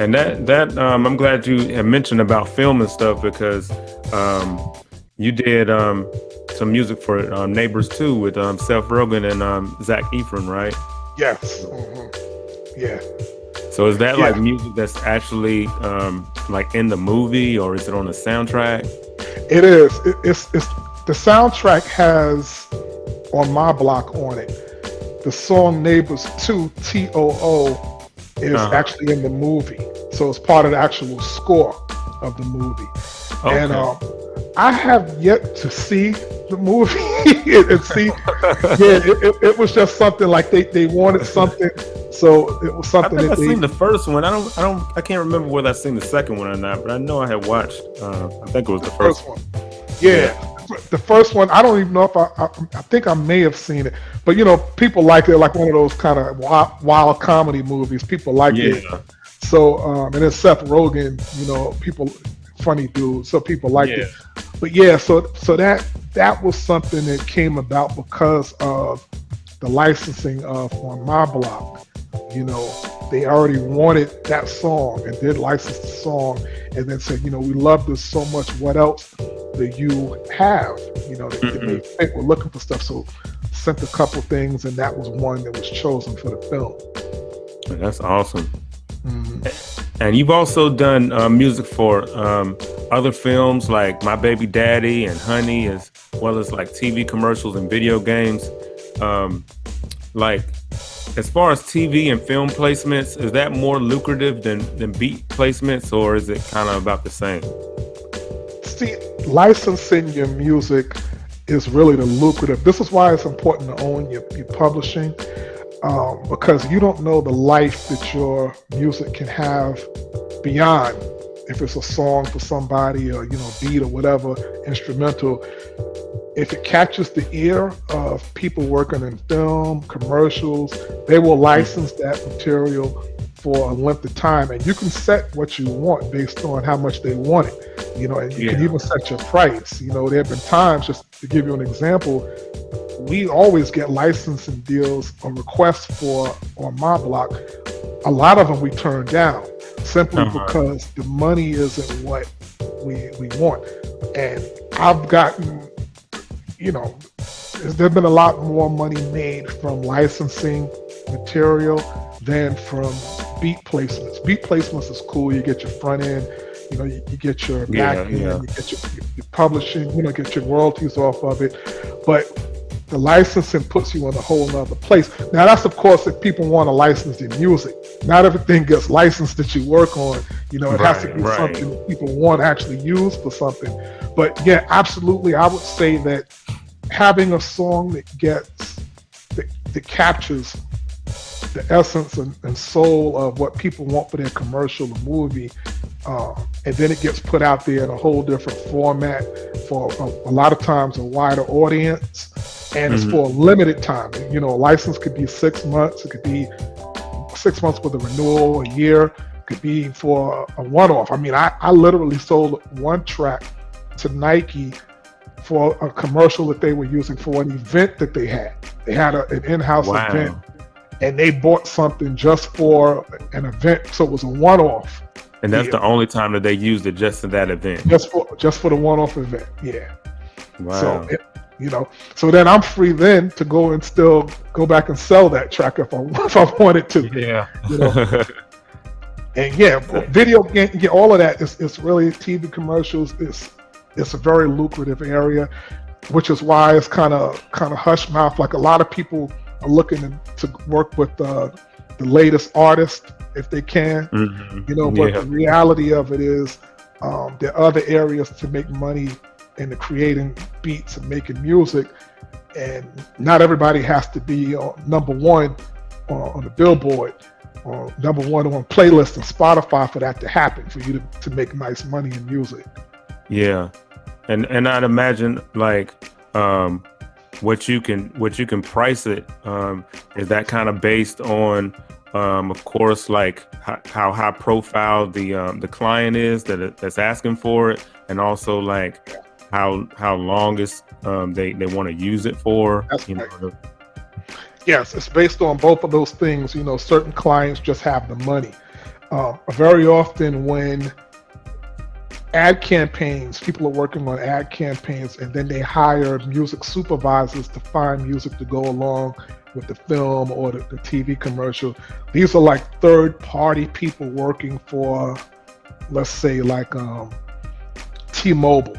And I'm glad you had mentioned about film and stuff because you did some music for Neighbors 2 with Seth Rogen and Zac Efron, right? Yes. Yeah. So is that Yeah. like music that's actually like in the movie, or is it on the soundtrack? It is. It's the soundtrack has On My Block on it. The song Neighbors 2, TOO, is actually in the movie. So it's part of the actual score of the movie. Okay. And I have yet to see the movie and see. Yeah, it was just something like they wanted something, so it was something I think that I've seen the first one. I can't remember whether I've seen the second one or not, but I know I had watched. I think it was the first one. Yeah. The first one, I don't even know if I think I may have seen it, but people like it, like one of those kind of wild comedy movies. People like it. So, and it's Seth Rogen, people, funny dude, so people like it. But yeah, so that was something that came about because of the licensing of On My Block. They already wanted that song and did license the song, and then said, we love this so much. What else do you have? They think we're looking for stuff. So sent a couple things, and that was one that was chosen for the film. That's awesome. And you've also done music for other films like My Baby Daddy and Honey, as well as like TV commercials and video games. Like, as far as TV and film placements, is that more lucrative than beat placements, or is it kind of about the same? See, licensing your music is really the lucrative. This is why it's important to own your publishing. Because you don't know the life that your music can have beyond, if it's a song for somebody or beat or whatever, instrumental. If it catches the ear of people working in film, commercials, they will license that material for a length of time, and you can set what you want based on how much they want it. And you can even set your price. There have been times, just to give you an example, we always get licensing deals or requests for On My Block. A lot of them we turn down simply because the money isn't what we want. And I've gotten, there's been a lot more money made from licensing material than from beat placements. Beat placements is cool. You get your front end, you get your back end, you get your publishing, get your royalties off of it. But the licensing puts you in a whole nother place. Now, that's of course if people want to license their music. Not everything gets licensed that you work on. It has to be something that people want to actually use for something. But yeah, absolutely, I would say that having a song that captures the essence and soul of what people want for their commercial or movie, and then it gets put out there in a whole different format for a lot of times a wider audience. And it's for a limited time. A license could be 6 months. It could be 6 months with a renewal, a year. It could be for a one-off. I mean, I literally sold one track to Nike for a commercial that they were using for an event that they had. They had an in-house event, and they bought something just for an event. So it was a one-off. And that's the only time that they used it, just in that event. Just for the one-off event. Yeah. Wow. So so then I'm free then to go and still go back and sell that track if I wanted to. Yeah. And video game, all of that is really TV commercials. It's a very lucrative area, which is why it's kind of hush mouth. Like a lot of people are looking to work with the latest artist if they can. But the reality of it is there are other areas to make money in the creating beats and making music, and not everybody has to be number one on the Billboard or number one on playlist and Spotify for that to happen, for you to make nice money in music. Yeah, and I'd imagine like what you can price it, is that kind of based on of course, like how high profile the client is that's asking for it, and also like how long is they want to use it for. That's right. Yes, it's based on both of those things. Certain clients just have the money. very often when ad campaigns, people are working on ad campaigns, and then they hire music supervisors to find music to go along with the film or the TV commercial. These are like third-party people working for, let's say, like T-Mobile.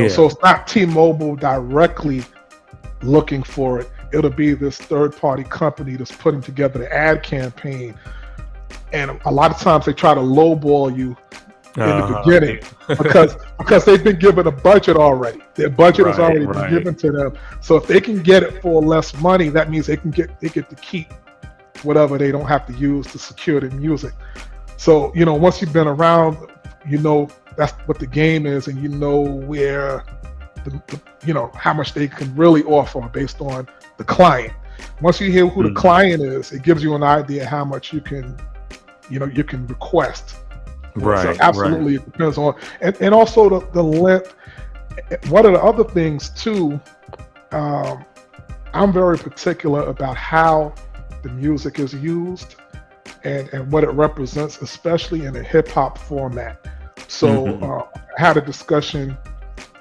So it's not T-Mobile directly looking for it. It'll be this third-party company that's putting together the ad campaign. And a lot of times they try to lowball you in the beginning because they've been given a budget already. Their budget has already been given to them. So if they can get it for less money, that means they get to keep whatever they don't have to use to secure the music. So, once you've been around, that's what the game is, and where how much they can really offer based on the client. Once you hear who the client is, it gives you an idea how much you can request. So absolutely, it depends on, and also the length. One of the other things too, I'm very particular about how the music is used and what it represents, especially in a hip hop format. So I had a discussion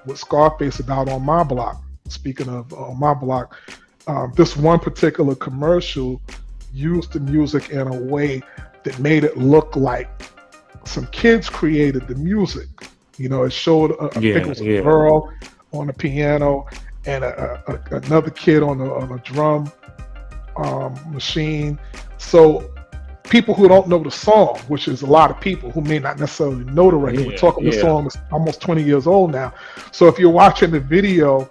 with Scarface about on my block. Speaking of on my block, this one particular commercial used the music in a way that made it look like some kids created the music. It showed I think it was a girl on the piano and another kid on a drum machine. So people who don't know the song, which is a lot of people who may not necessarily know the record, we're talking the song is almost 20 years old now. So if you're watching the video,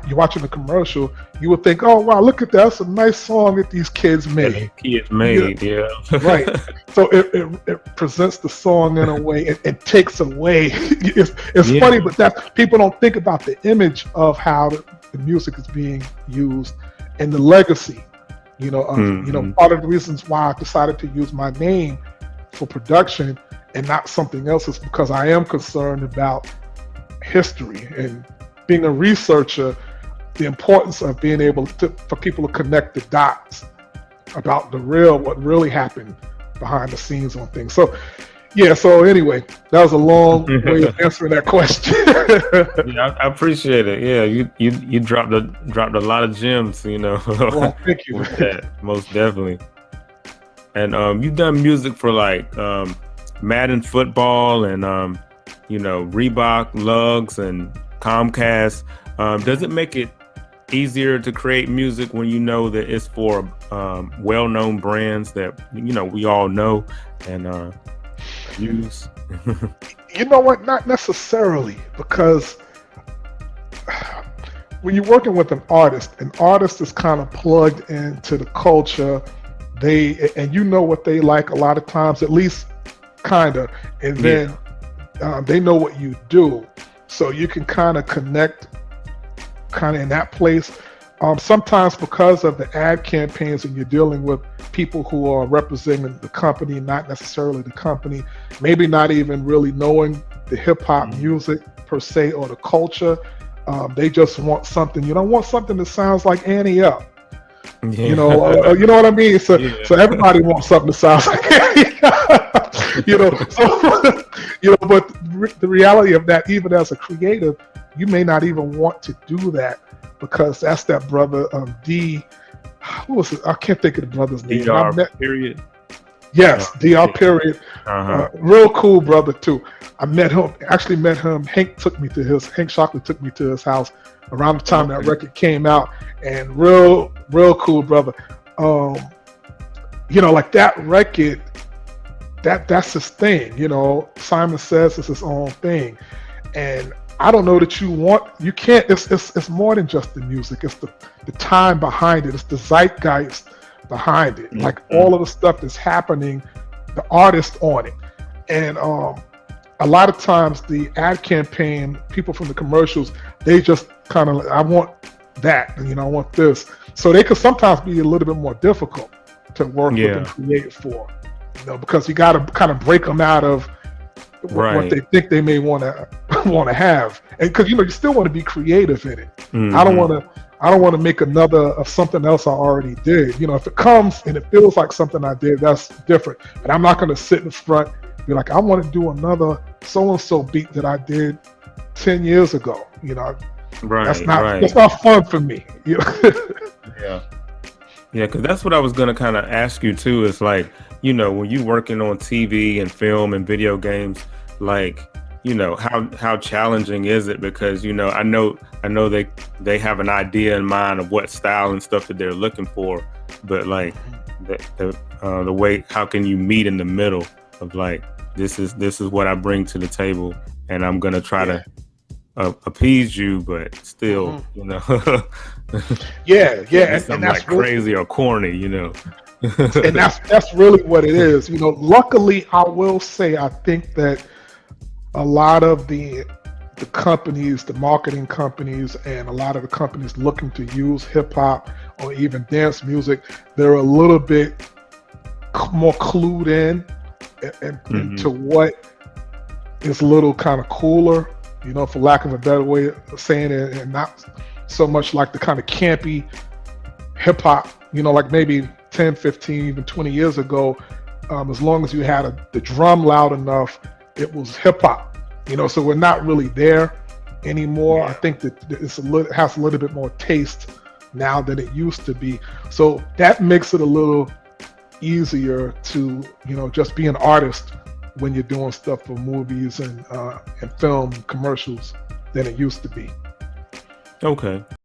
you're watching the commercial, you would think, oh wow, look at that, that's a nice song that these kids made. Right. So it presents the song in a way, it takes away. It's funny, but that people don't think about the image of how the music is being used and the legacy. Part of the reasons why I decided to use my name for production and not something else is because I am concerned about history and being a researcher, the importance of being able for people to connect the dots about what really happened behind the scenes on things. So anyway, that was a long way of answering that question. I appreciate it. Yeah, you dropped a lot of gems, Well, thank you. With that, most definitely. And you've done music for like Madden football and Reebok, Lugs, and Comcast. Does it make it easier to create music when you know that it's for well-known brands that we all know and use? You know what? Not necessarily, because when you're working with an artist is kind of plugged into the culture. And you know what they like a lot of times, at least kind of, and then they know what you do, so you can kind of connect kind of in that place. Sometimes because of the ad campaigns and you're dealing with people who are representing the company, not necessarily the company, maybe not even really knowing the hip hop music per se or the culture. They just want something, want something that sounds like Annie Up. You know what I mean? So everybody wants something that sounds like Annie Up. But the reality of that, even as a creative, you may not even want to do that because that's that brother D. Who was it? I can't think of the brother's name. DR period. Yes, DR period. Real cool brother too. I met him. Hank Shockley took me to his house around the time that record came out, and real cool brother. Like that record, that's his thing. Simon Says it's his own thing, and I don't know that you can't, it's more than just the music. It's the time behind it. It's the zeitgeist behind it. Like all of the stuff that's happening, the artist on it. And a lot of times the ad campaign, people from the commercials, they just kind of, I want that, I want this. So they could sometimes be a little bit more difficult to work with and create for, because you got to kind of break them out of what they think they may want to have, and because you still want to be creative in it. I don't want I don't want to make another of something else I already did. You know, if it comes and it feels like something I did, that's different. But I'm not going to sit in front and be like, I want to do another so-and-so beat that I did 10 years ago. You know, that's not fun for me. You know? Yeah, because that's what I was gonna kind of ask you too. Is like, you know, when you working on TV and film and video games, like, you know, how challenging is it? Because, you know, I know they have an idea in mind of what style and stuff that they're looking for, but like the way, how can you meet in the middle of like, this is what I bring to the table, and I'm gonna try to appease you, but still, you know. And that's like really crazy or corny, you know. And that's really what it is. You know, luckily, I will say, I think that a lot of the companies, the marketing companies, and a lot of the companies looking to use hip hop or even dance music, they're a little bit more clued in into what is a little kind of cooler, you know, for lack of a better way of saying it, and not so much like the kind of campy hip hop, you know, like maybe 10, 15, even 20 years ago. As long as you had the drum loud enough, it was hip hop, you know. So we're not really there anymore. I think that it has a little bit more taste now than it used to be. So that makes it a little easier to, you know, just be an artist when you're doing stuff for movies and film commercials than it used to be. Okay.